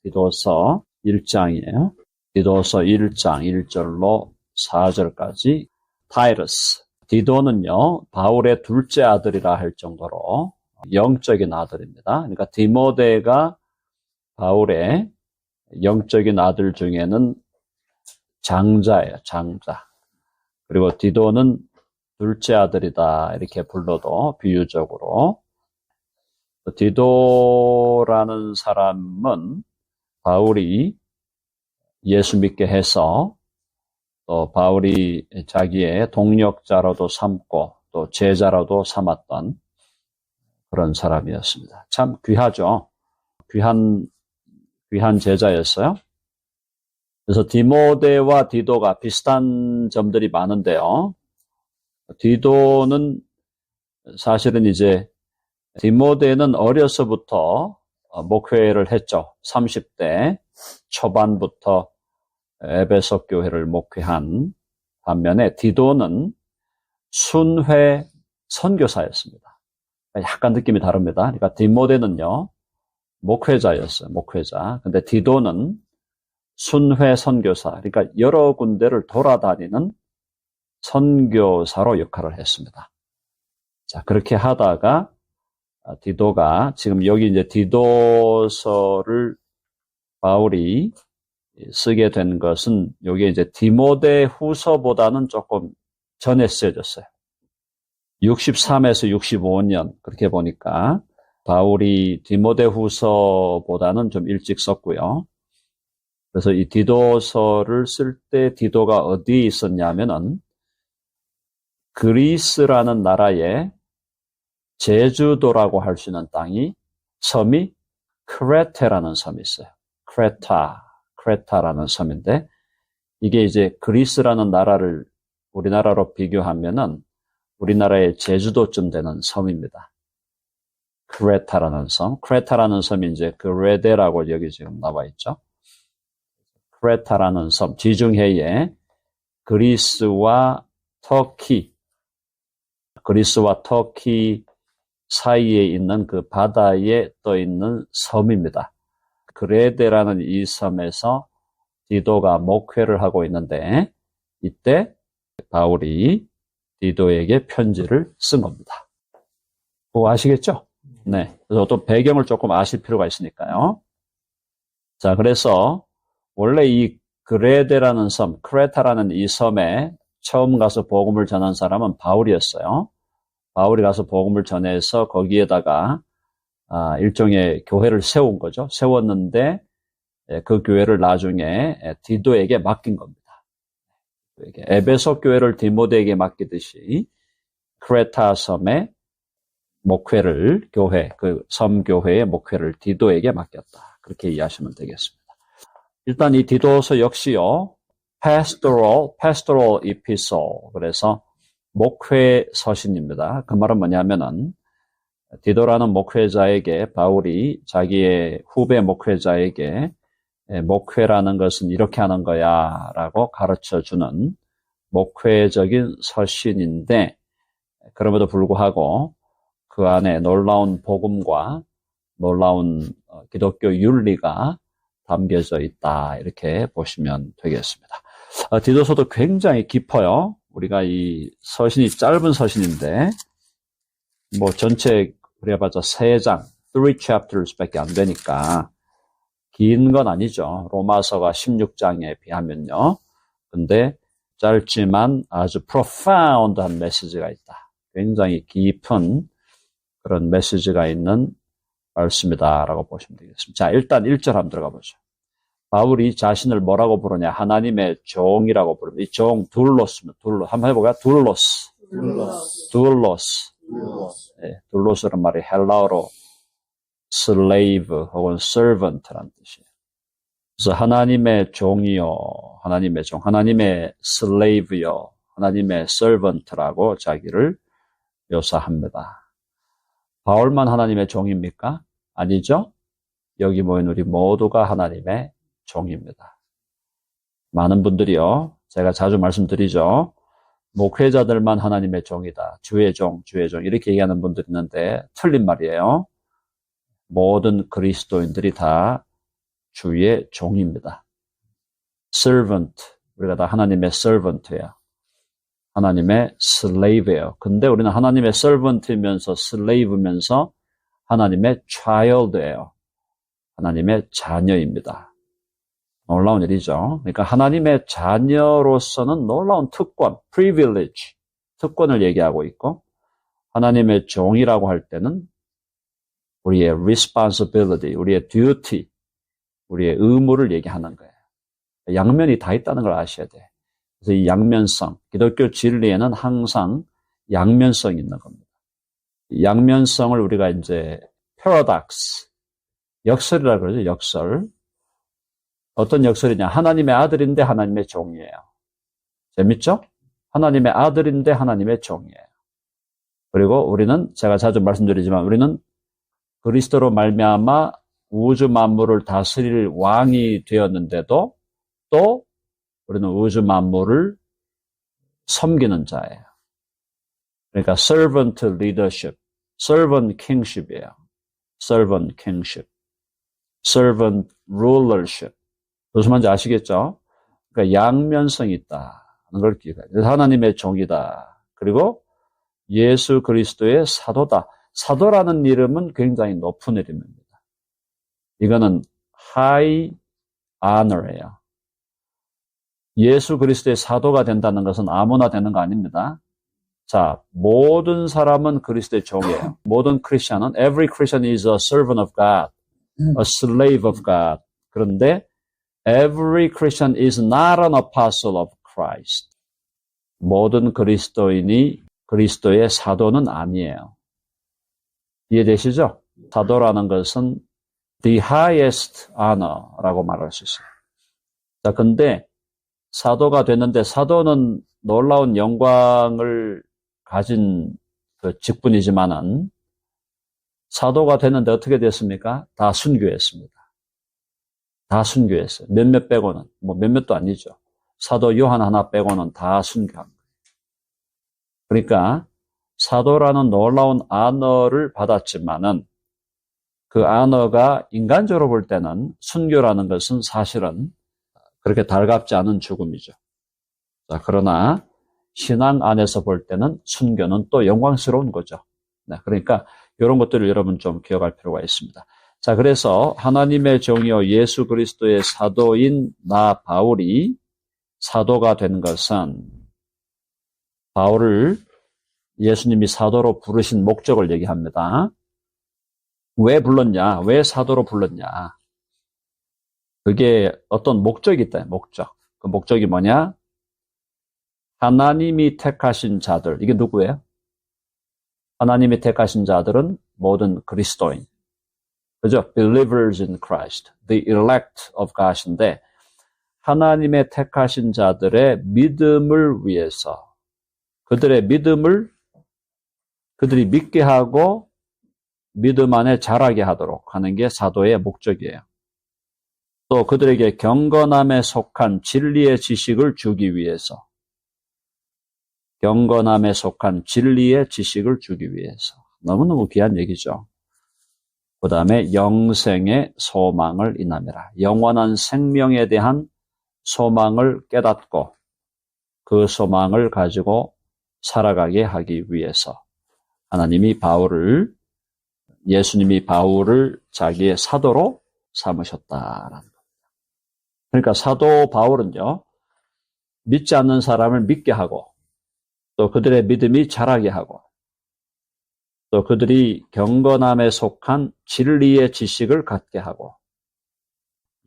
디도서 1장이에요. 디도서 1장 1절로 4절까지. 타이러스. 디도는요, 바울의 둘째 아들이라 할 정도로 영적인 아들입니다. 그러니까 디모데가 바울의 영적인 아들 중에는 장자예요, 장자. 그리고 디도는 둘째 아들이다, 이렇게 불러도 비유적으로. 디도라는 사람은 바울이 예수 믿게 해서 또 바울이 자기의 동력자로도 삼고 또 제자로도 삼았던 그런 사람이었습니다. 참 귀하죠. 귀한 제자였어요. 그래서 디모데와 디도가 비슷한 점들이 많은데요. 디도는 사실은 이제 디모데는 어려서부터 목회를 했죠. 30대 초반부터 에베소 교회를 목회한 반면에 디도는 순회 선교사였습니다. 약간 느낌이 다릅니다. 그러니까 디모데는요, 목회자였어요. 목회자. 근데 디도는 순회 선교사. 그러니까 여러 군데를 돌아다니는 선교사로 역할을 했습니다. 자, 그렇게 하다가 디도가 지금 여기 이제 디도서를 바울이 쓰게 된 것은 여기 이제 디모데 후서보다는 조금 전에 쓰여졌어요. 63에서 65년 그렇게 보니까 바울이 디모데 후서보다는 좀 일찍 썼고요. 그래서 이 디도서를 쓸 때 디도가 어디에 있었냐면은 그리스라는 나라의 제주도라고 할 수 있는 섬이 크레테라는 섬이 있어요. 크레타라는 섬인데 이게 이제 그리스라는 나라를 우리나라로 비교하면은 우리나라의 제주도쯤 되는 섬입니다. 크레타라는 섬이 이제 그레데라고 여기 지금 나와 있죠. 크레타라는 섬, 지중해에 그리스와 터키 사이에 있는 그 바다에 떠 있는 섬입니다. 그레데라는 이 섬에서 디도가 목회를 하고 있는데 이때 바울이 디도에게 편지를 쓴 겁니다. 그거 아시겠죠? 네. 그래서 또 배경을 조금 아실 필요가 있으니까요. 자, 그래서 원래 이 그레데라는 섬, 크레타라는 이 섬에 처음 가서 복음을 전한 사람은 바울이었어요. 바울이 가서 복음을 전해서 거기에다가 일종의 교회를 세운 거죠. 세웠는데 그 교회를 나중에 디도에게 맡긴 겁니다. 에베소 교회를 디모데에게 맡기듯이 크레타 섬의 목회를 그 섬교회의 목회를 디도에게 맡겼다. 그렇게 이해하시면 되겠습니다. 일단 이 디도서 역시요. pastoral epistle. 그래서 목회 서신입니다. 그 말은 뭐냐면은 디도라는 목회자에게 바울이 자기의 후배 목회자에게 목회라는 것은 이렇게 하는 거야 라고 가르쳐주는 목회적인 서신인데 그럼에도 불구하고 그 안에 놀라운 복음과 놀라운 기독교 윤리가 담겨져 있다 이렇게 보시면 되겠습니다. 디도서도 굉장히 깊어요. 우리가 이 서신이 짧은 서신인데 전체 그래봤자 3장, 3 chapters 밖에 안 되니까 긴 건 아니죠. 로마서가 16장에 비하면요. 근데 짧지만 아주 profound한 메시지가 있다. 굉장히 깊은 그런 메시지가 있는 말씀이다라고 보시면 되겠습니다. 자, 일단 1절 한번 들어가 보죠. 바울이 자신을 뭐라고 부르냐? 하나님의 종이라고 부릅니다. 이 종 둘로스입니다. 한번 해볼까요? 둘로스. 네, 둘로스란 말이 헬라어로 slave 혹은 servant라는 뜻이에요. 그래서 하나님의 종이요, 하나님의 종, 하나님의 slave요, 하나님의 servant라고 자기를 묘사합니다. 바울만 하나님의 종입니까? 아니죠? 여기 모인 우리 모두가 하나님의 종입니다. 많은 분들이요, 제가 자주 말씀드리죠. 목회자들만 하나님의 종이다. 주의 종 이렇게 얘기하는 분들이 있는데 틀린 말이에요. 모든 그리스도인들이 다 주의 종입니다. servant, 우리가 다 하나님의 servant예요. 하나님의 slave예요. 근데 우리는 하나님의 servant이면서 slave면서 하나님의 child예요. 하나님의 자녀입니다. 놀라운 일이죠. 그러니까 하나님의 자녀로서는 놀라운 특권, privilege, 특권을 얘기하고 있고, 하나님의 종이라고 할 때는 우리의 responsibility, 우리의 duty, 우리의 의무를 얘기하는 거예요. 양면이 다 있다는 걸 아셔야 돼요. 그래서 이 양면성, 기독교 진리에는 항상 양면성이 있는 겁니다. 양면성을 우리가 이제 paradox, 역설이라고 그러죠, 역설. 어떤 역설이냐? 하나님의 아들인데 하나님의 종이에요. 재밌죠? 하나님의 아들인데 하나님의 종이에요. 그리고 우리는 제가 자주 말씀드리지만 우리는 그리스도로 말미암아 우주 만물을 다스릴 왕이 되었는데도 또 우리는 우주 만물을 섬기는 자예요. 그러니까 servant leadership, servant kingship이에요. servant kingship, servant rulership. 무슨 말인지 아시겠죠? 그러니까 양면성이 있다는 걸 기억해야 돼요. 하나님의 종이다. 그리고 예수 그리스도의 사도다. 사도라는 이름은 굉장히 높은 이름입니다. 이거는 high honor예요. 예수 그리스도의 사도가 된다는 것은 아무나 되는 거 아닙니다. 자, 모든 사람은 그리스도의 종이에요. 모든 크리스천은 every Christian is a servant of God, a slave of God. 그런데 every Christian is not an apostle of Christ. 모든 그리스도인이 그리스도의 사도는 아니에요. 이해되시죠? 사도라는 것은 the highest honor라고 말할 수 있어요. 자, 근데 사도가 됐는데 사도는 놀라운 영광을 가진 그 직분이지만은 사도가 됐는데 어떻게 됐습니까? 다 순교했습니다. 다 순교했어요. 몇몇 빼고는, 뭐 몇몇도 아니죠. 사도 요한 하나 빼고는 다 순교한 거예요. 그러니까 사도라는 놀라운 아너를 받았지만은 그 아너가 인간적으로 볼 때는 순교라는 것은 사실은 그렇게 달갑지 않은 죽음이죠. 자, 그러나 신앙 안에서 볼 때는 순교는 또 영광스러운 거죠. 네, 그러니까 이런 것들을 여러분 좀 기억할 필요가 있습니다. 자, 그래서 하나님의 종이요 예수 그리스도의 사도인 나 바울이 사도가 된 것은 바울을 예수님이 사도로 부르신 목적을 얘기합니다. 왜 불렀냐? 왜 사도로 불렀냐? 그게 어떤 목적이 있다. 목적. 그 목적이 뭐냐? 하나님이 택하신 자들. 이게 누구예요? 하나님이 택하신 자들은 모든 그리스도인. 그죠? Believers in Christ. The elect of God인데 하나님의 택하신 자들의 믿음을 위해서 그들의 믿음을 그들이 믿게 하고 믿음 안에 자라게 하도록 하는 게 사도의 목적이에요. 또 그들에게 경건함에 속한 진리의 지식을 주기 위해서 경건함에 속한 진리의 지식을 주기 위해서 너무너무 귀한 얘기죠. 그 다음에 영생의 소망을 인함이라. 영원한 생명에 대한 소망을 깨닫고 그 소망을 가지고 살아가게 하기 위해서 하나님이 바울을 예수님이 바울을 자기의 사도로 삼으셨다라는 겁니다. 그러니까 사도 바울은요, 믿지 않는 사람을 믿게 하고 또 그들의 믿음이 자라게 하고 또 그들이 경건함에 속한 진리의 지식을 갖게 하고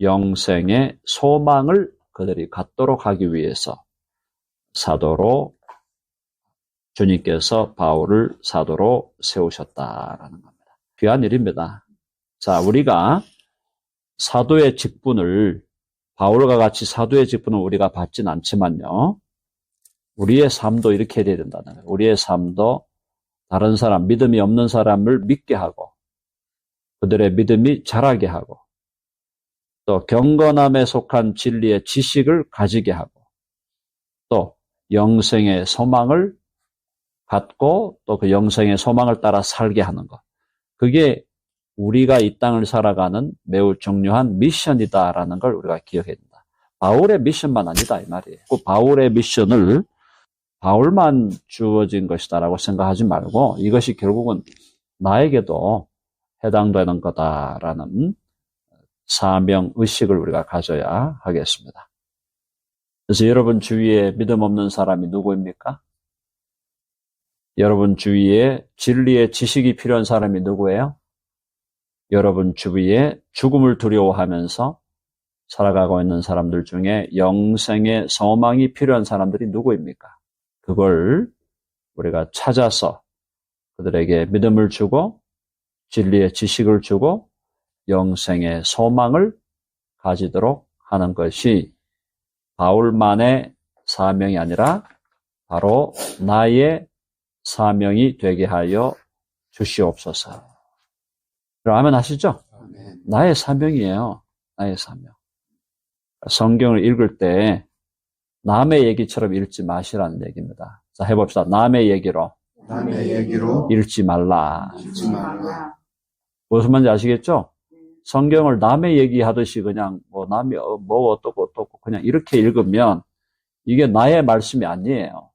영생의 소망을 그들이 갖도록 하기 위해서 사도로 주님께서 바울을 사도로 세우셨다라는 겁니다. 귀한 일입니다. 자, 우리가 사도의 직분을 바울과 같이 사도의 직분을 우리가 받진 않지만요. 우리의 삶도 이렇게 해야 된다는 거예요. 우리의 삶도 다른 사람, 믿음이 없는 사람을 믿게 하고 그들의 믿음이 자라게 하고 또 경건함에 속한 진리의 지식을 가지게 하고 또 영생의 소망을 갖고 또 그 영생의 소망을 따라 살게 하는 것. 그게 우리가 이 땅을 살아가는 매우 중요한 미션이다라는 걸 우리가 기억해야 된다. 바울의 미션만 아니다 이 말이에요. 그 바울의 미션을 바울만 주어진 것이다라고 생각하지 말고 이것이 결국은 나에게도 해당되는 거다라는 사명 의식을 우리가 가져야 하겠습니다. 그래서 여러분 주위에 믿음 없는 사람이 누구입니까? 여러분 주위에 진리의 지식이 필요한 사람이 누구예요? 여러분 주위에 죽음을 두려워하면서 살아가고 있는 사람들 중에 영생의 소망이 필요한 사람들이 누구입니까? 그걸 우리가 찾아서 그들에게 믿음을 주고 진리의 지식을 주고 영생의 소망을 가지도록 하는 것이 바울만의 사명이 아니라 바로 나의 사명이 되게 하여 주시옵소서. 아멘 하시죠? 나의 사명이에요. 나의 사명. 성경을 읽을 때 남의 얘기처럼 읽지 마시라는 얘기입니다. 자, 해봅시다. 남의 얘기로 읽지 말라. 무슨 말인지 아시겠죠? 성경을 남의 얘기하듯이 그냥 남이 어떻고 그냥 이렇게 읽으면 이게 나의 말씀이 아니에요.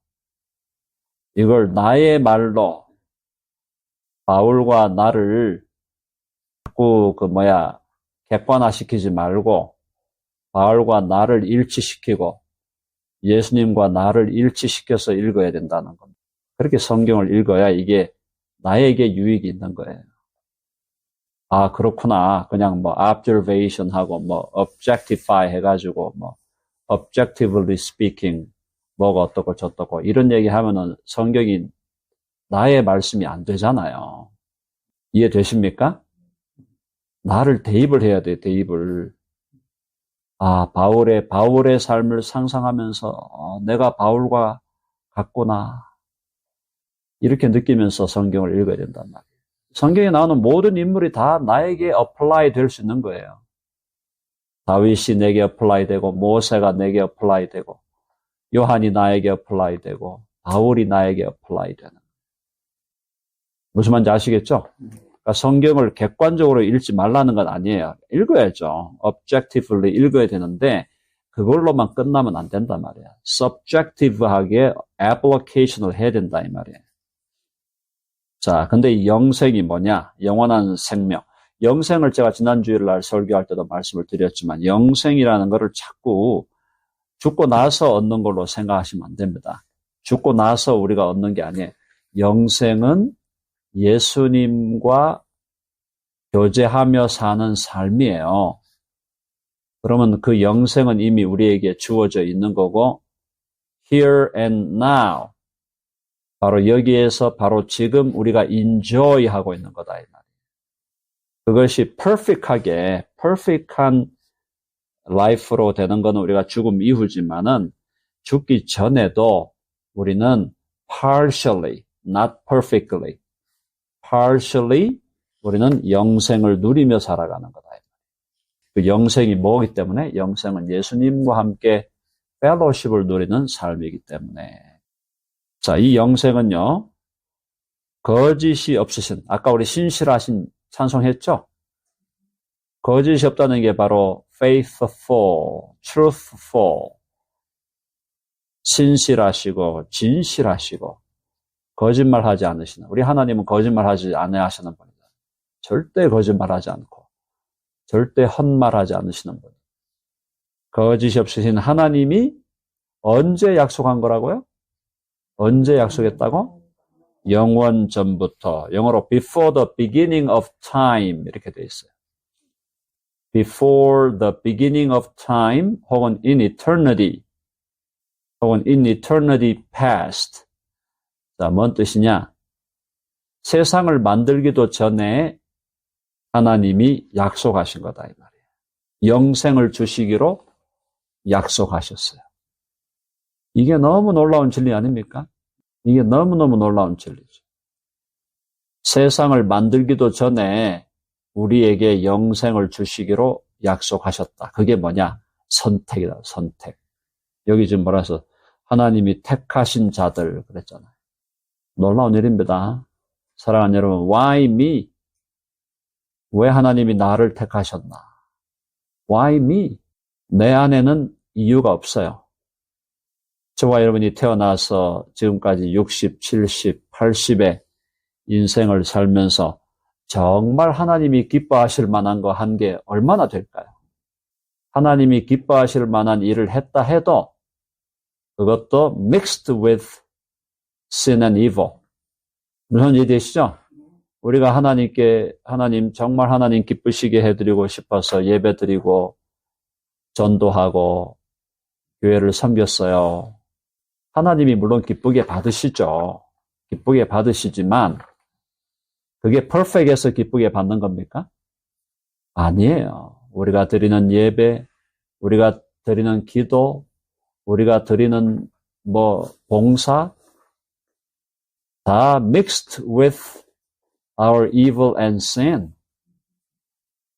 이걸 나의 말로 바울과 나를 자꾸 객관화시키지 말고 바울과 나를 일치시키고 예수님과 나를 일치시켜서 읽어야 된다는 겁니다. 그렇게 성경을 읽어야 이게 나에게 유익이 있는 거예요. 아, 그렇구나. 그냥 observation 하고 objectify 해가지고 objectively speaking 뭐가 어떻고 저떻고 이런 얘기 하면은 성경이 나의 말씀이 안 되잖아요. 이해되십니까? 나를 대입을 해야 돼, 대입을. 아, 바울의 삶을 상상하면서 내가 바울과 같구나. 이렇게 느끼면서 성경을 읽어야 된단 말이에요. 성경에 나오는 모든 인물이 다 나에게 어플라이 될 수 있는 거예요. 다윗이 내게 어플라이 되고 모세가 내게 어플라이 되고 요한이 나에게 어플라이 되고 바울이 나에게 어플라이 되는. 무슨 말인지 아시겠죠? 그러니까 성경을 객관적으로 읽지 말라는 건 아니에요. 읽어야죠. objectively 읽어야 되는데 그걸로만 끝나면 안 된단 말이에요. subjective하게 application을 해야 된다 이 말이에요. 자, 근데 이 영생이 뭐냐? 영원한 생명. 영생을 제가 지난 주일날 설교할 때도 말씀을 드렸지만 영생이라는 것을 자꾸 죽고 나서 얻는 걸로 생각하시면 안 됩니다. 죽고 나서 우리가 얻는 게 아니에요. 영생은 예수님과 교제하며 사는 삶이에요. 그러면 그 영생은 이미 우리에게 주어져 있는 거고 here and now 바로 여기에서 바로 지금 우리가 enjoy 하고 있는 거다 이 말이에요. 그것이 perfect한 life로 되는 거는 우리가 죽음 이후지만은 죽기 전에도 우리는 partially, not perfectly, partially 우리는 영생을 누리며 살아가는 거다. 그 영생이 뭐이기 때문에? 영생은 예수님과 함께 fellowship을 누리는 삶이기 때문에. 자, 이 영생은요, 거짓이 없으신, 아까 우리 신실하신 찬송했죠? 거짓이 없다는 게 바로 faithful, truthful, 신실하시고 진실하시고 거짓말하지 않으시는, 우리 하나님은 거짓말하지 않으시는 분이다. 절대 거짓말하지 않고 절대 헛말하지 않으시는 분. 거짓이 없으신 하나님이 언제 약속한 거라고요? 언제 약속했다고? 영원 전부터, 영어로 before the beginning of time 이렇게 돼 있어요. Before the beginning of time 혹은 in eternity 혹은 in eternity past. 자, 뭔 뜻이냐? 세상을 만들기도 전에 하나님이 약속하신 거다 이 말이에요. 영생을 주시기로 약속하셨어요. 이게 너무 놀라운 진리 아닙니까? 이게 너무너무 놀라운 진리죠. 세상을 만들기도 전에 우리에게 영생을 주시기로 약속하셨다. 그게 뭐냐? 선택이다. 선택. 여기 지금 뭐라서 하나님이 택하신 자들 그랬잖아요. 놀라운 일입니다. 사랑하는 여러분, why me? 왜 하나님이 나를 택하셨나? Why me? 내 안에는 이유가 없어요. 저와 여러분이 태어나서 지금까지 60, 70, 80의 인생을 살면서 정말 하나님이 기뻐하실 만한 거 한 게 얼마나 될까요? 하나님이 기뻐하실 만한 일을 했다 해도 그것도 mixed with sin and evil. 무슨 이해되시죠? 우리가 하나님 정말 하나님 기쁘시게 해드리고 싶어서 예배드리고 전도하고 교회를 섬겼어요. 하나님이 물론 기쁘게 받으시죠. 기쁘게 받으시지만 그게 perfect해서 기쁘게 받는 겁니까? 아니에요. 우리가 드리는 예배, 우리가 드리는 기도, 우리가 드리는 봉사 다 mixed with our evil and sin.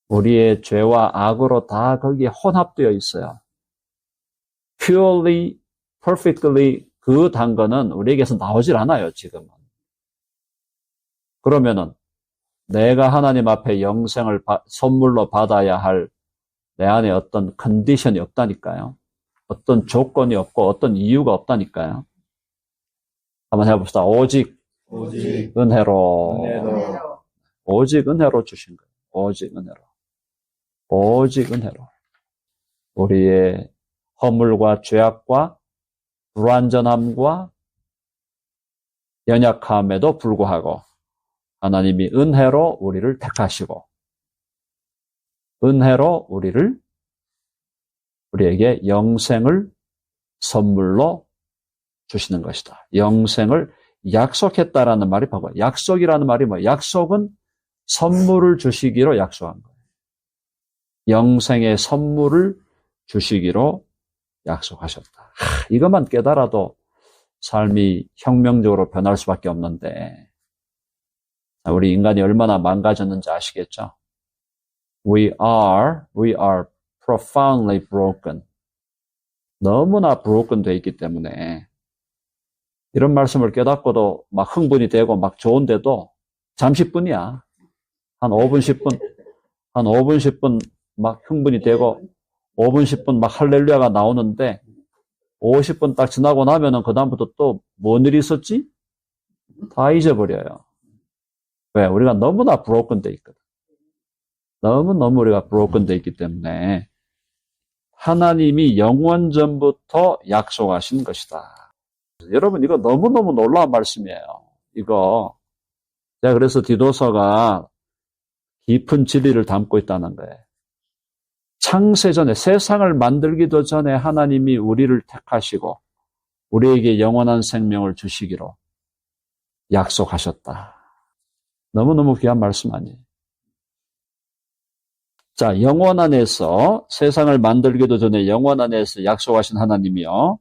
우리의 죄와 악으로 다 거기에 혼합되어 있어요. purely, perfectly 그 단거는 우리에게서 나오질 않아요, 지금은. 그러면은 내가 하나님 앞에 영생을 선물로 받아야 할 내 안에 어떤 컨디션이 없다니까요. 어떤 조건이 없고 어떤 이유가 없다니까요. 한번 해봅시다. 오직 은혜로. 오직 은혜로 주신 거예요. 오직 은혜로. 오직 은혜로. 우리의 허물과 죄악과 불완전함과 연약함에도 불구하고 하나님이 은혜로 우리를 택하시고 은혜로 우리에게 영생을 선물로 주시는 것이다. 영생을 약속했다라는 말이 바로 약속이라는 말이 뭐예요? 약속은 선물을 주시기로 약속한 거예요. 영생의 선물을 주시기로 약속하셨다. 이것만 깨달아도 삶이 혁명적으로 변할 수밖에 없는데 우리 인간이 얼마나 망가졌는지 아시겠죠? We are profoundly broken. 너무나 broken 되어 있기 때문에 이런 말씀을 깨닫고도 막 흥분이 되고 막 좋은데도 잠시뿐이야. 한 5분, 10분 막 흥분이 되고 5분, 10분 막 할렐루야가 나오는데 50분 딱 지나고 나면은 그다음부터 또 뭔 일이 있었지? 다 잊어버려요. 왜? 우리가 너무나 broken 돼 있거든. 너무너무 우리가 broken 돼 있기 때문에 하나님이 영원 전부터 약속하신 것이다. 여러분 이거 너무너무 놀라운 말씀이에요. 이거 제가 그래서 디도서가 깊은 진리를 담고 있다는 거예요. 창세전에 세상을 만들기도 전에 하나님이 우리를 택하시고 우리에게 영원한 생명을 주시기로 약속하셨다. 너무너무 귀한 말씀 아니에요. 자, 영원 안에서 세상을 만들기도 전에 영원 안에서 약속하신 하나님이요.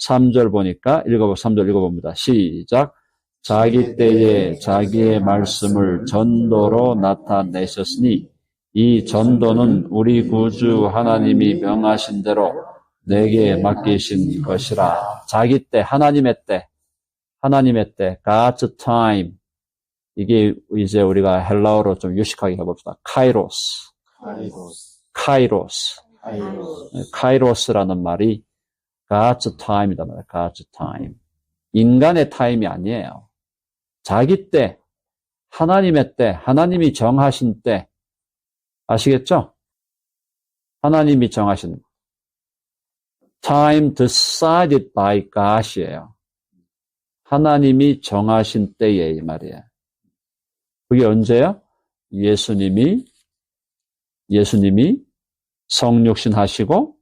3절 보니까 3절 읽어봅니다. 시작. 자기 때에 자기의 말씀을 전도로 나타내셨으니 이 전도는 우리 구주 하나님이 명하신 대로 내게 맡기신 것이라. 자기 때, 하나님의 때, God's time. 이게 이제 우리가 헬라어로 좀 유식하게 해봅시다. 카이로스라는 말이 God's time이다 말이에요. God's time. 인간의 타임이 아니에요. 자기 때, 하나님의 때, 하나님이 정하신 때, 아시겠죠? 하나님이 정하신 time decided by God이에요. 하나님이 정하신 때에 이 말이에요. 그게 언제요? 예수님이 성육신 하시고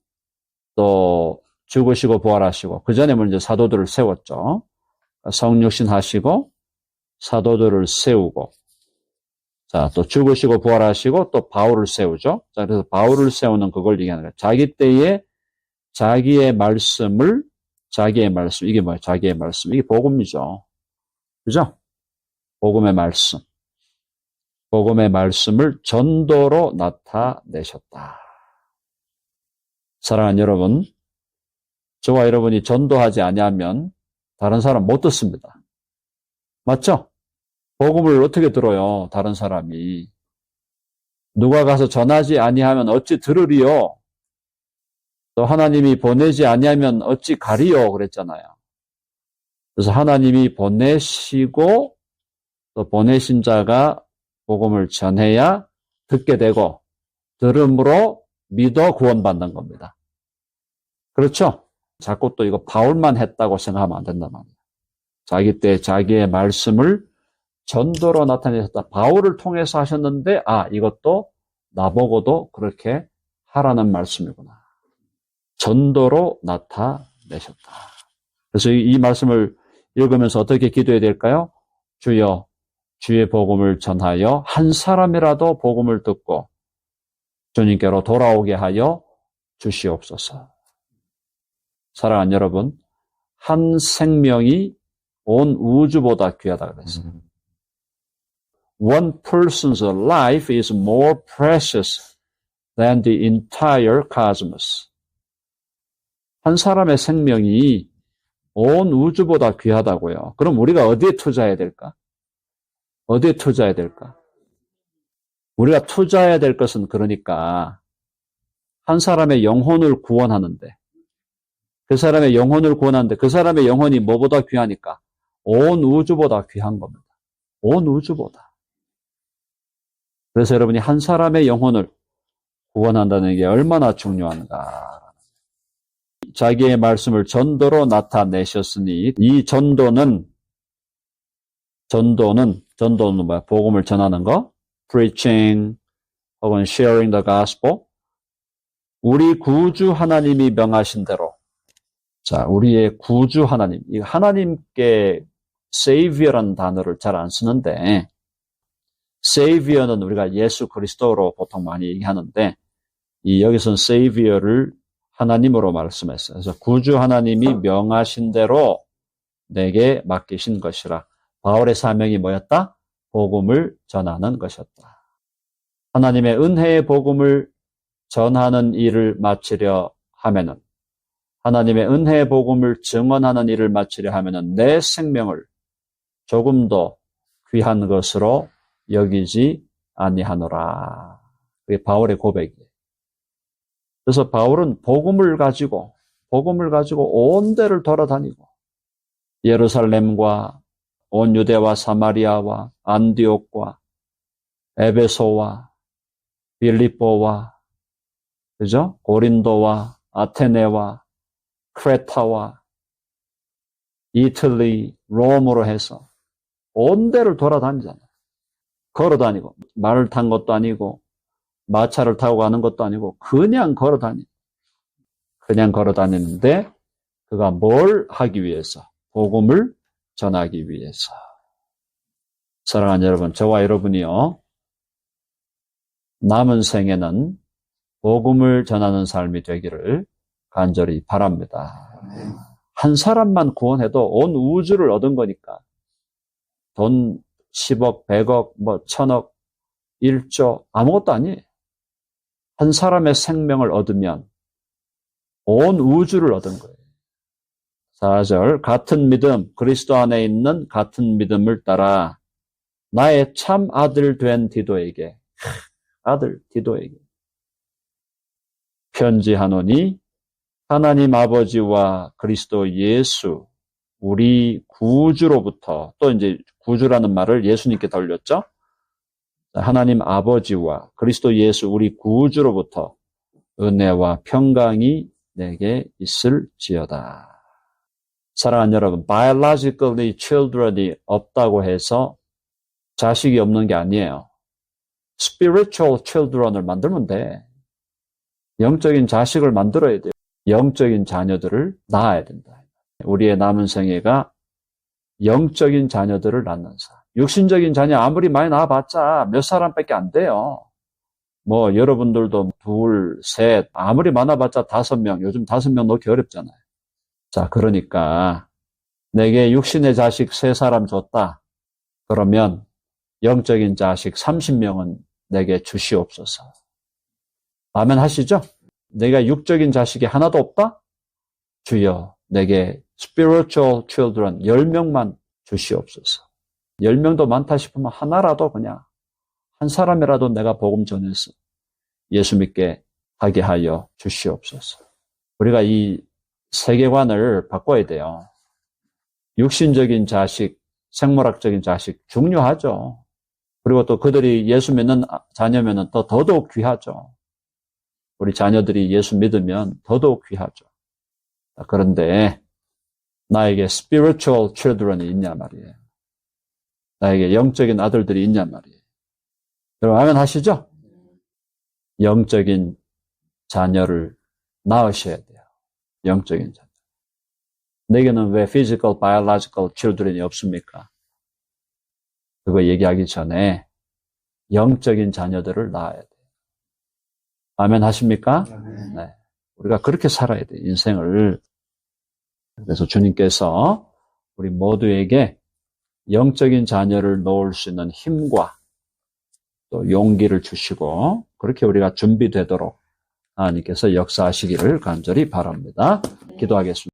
또 죽으시고 부활하시고 그 전에 먼저 사도들을 세웠죠. 성육신 하시고 사도들을 세우고 자, 또 죽으시고 부활하시고 또 바울을 세우죠. 자, 그래서 바울을 세우는 그걸 얘기하는 거예요. 자기 때에 자기의 말씀, 이게 뭐예요? 자기의 말씀. 이게 복음이죠. 그죠? 복음의 말씀. 복음의 말씀을 전도로 나타내셨다. 사랑하는 여러분, 저와 여러분이 전도하지 아니하면 다른 사람 못 듣습니다. 맞죠? 복음을 어떻게 들어요? 다른 사람이. 누가 가서 전하지 아니하면 어찌 들으리요? 또 하나님이 보내지 아니하면 어찌 가리요? 그랬잖아요. 그래서 하나님이 보내시고 또 보내신 자가 복음을 전해야 듣게 되고 들음으로 믿어 구원받는 겁니다. 그렇죠? 자꾸 또 이거 바울만 했다고 생각하면 안 된단 말이에요. 자기 때 자기의 말씀을 전도로 나타내셨다. 바울을 통해서 하셨는데 이것도 나보고도 그렇게 하라는 말씀이구나. 전도로 나타내셨다. 그래서 이 말씀을 읽으면서 어떻게 기도해야 될까요? 주여, 주의 복음을 전하여 한 사람이라도 복음을 듣고 주님께로 돌아오게 하여 주시옵소서. 사랑하는 여러분, 한 생명이 온 우주보다 귀하다 그랬어요. One person's life is more precious than the entire cosmos. 한 사람의 생명이 온 우주보다 귀하다고요. 그럼 우리가 어디에 투자해야 될까? 어디에 투자해야 될까? 우리가 투자해야 될 것은 그러니까 한 사람의 영혼을 구원하는데 그 사람의 영혼을 구원하는데 그 사람의 영혼이 뭐보다 귀하니까? 온 우주보다 귀한 겁니다. 온 우주보다. 그래서 여러분이 한 사람의 영혼을 구원한다는 게 얼마나 중요한가. 자기의 말씀을 전도로 나타내셨으니 이 전도는 뭐야? 복음을 전하는 거, preaching 혹은 sharing the gospel. 우리 구주 하나님이 명하신 대로. 자, 우리의 구주 하나님. 이 하나님께 savior라는 단어를 잘 안 쓰는데 savior는 우리가 예수 그리스도로 보통 많이 얘기하는데 여기서는 savior를 하나님으로 말씀했어요. 그래서 구주 하나님이 명하신 대로 내게 맡기신 것이라. 바울의 사명이 뭐였다? 복음을 전하는 것이었다. 하나님의 은혜의 복음을 전하는 일을 마치려 하면은 하나님의 은혜의 복음을 증언하는 일을 마치려 하면은 내 생명을 조금도 귀한 것으로 여기지 아니하노라. 그게 바울의 고백이에요. 그래서 바울은 복음을 가지고 온 데를 돌아다니고 예루살렘과 온 유대와 사마리아와 안디옥과 에베소와 빌립보와 그죠? 고린도와 아테네와 크레타와 이틀리, 롬으로 해서 온 데를 돌아다니잖아요. 걸어다니고 말을 탄 것도 아니고 마차를 타고 가는 것도 아니고 그냥 걸어다니는데 그가 뭘 하기 위해서? 복음을 전하기 위해서. 사랑하는 여러분, 저와 여러분이요. 남은 생에는 복음을 전하는 삶이 되기를 간절히 바랍니다. 한 사람만 구원해도 온 우주를 얻은 거니까. 돈 10억, 100억, 1000억, 1조 아무것도 아니에요. 한 사람의 생명을 얻으면 온 우주를 얻은 거예요. 4절, 같은 믿음, 그리스도 안에 있는 같은 믿음을 따라 나의 참 아들 된 디도에게 편지하노니 하나님 아버지와 그리스도 예수 우리 구주로부터, 또 이제 구주라는 말을 예수님께 돌렸죠. 하나님 아버지와 그리스도 예수 우리 구주로부터 은혜와 평강이 내게 있을지어다. 사랑하는 여러분, biologically children이 없다고 해서 자식이 없는 게 아니에요. spiritual children을 만들면 돼. 영적인 자식을 만들어야 돼요. 영적인 자녀들을 낳아야 된다. 우리의 남은 생애가 영적인 자녀들을 낳는 삶. 육신적인 자녀 아무리 많이 낳아봤자 몇 사람밖에 안 돼요. 여러분들도 2, 3, 아무리 많아봤자 5명, 요즘 5명 넣기 어렵잖아요. 자, 그러니까 내게 육신의 자식 3사람 줬다. 그러면 영적인 자식 30명은 내게 주시옵소서. 아멘 하시죠? 내가 육적인 자식이 하나도 없다? 주여, 내게 spiritual children 10명만 주시옵소서. 10명도 많다 싶으면 하나라도 그냥 한 사람이라도 내가 복음 전해서 예수 믿게 하게 하여 주시옵소서. 우리가 이 세계관을 바꿔야 돼요. 육신적인 자식, 생물학적인 자식 중요하죠. 그리고 또 그들이 예수 믿는 자녀면 더더욱 귀하죠. 우리 자녀들이 예수 믿으면 더더욱 귀하죠. 그런데 나에게 spiritual children이 있냐 말이에요. 나에게 영적인 아들들이 있냐 말이에요. 여러분 아멘 하시죠? 영적인 자녀를 낳으셔야 돼요. 영적인 자녀. 내게는 왜 physical, biological children이 없습니까? 그거 얘기하기 전에 영적인 자녀들을 낳아야 돼요. 아멘 하십니까? 네. 우리가 그렇게 살아야 돼요. 인생을. 그래서 주님께서 우리 모두에게 영적인 자녀를 놓을 수 있는 힘과 또 용기를 주시고 그렇게 우리가 준비되도록 하나님께서 역사하시기를 간절히 바랍니다. 기도하겠습니다.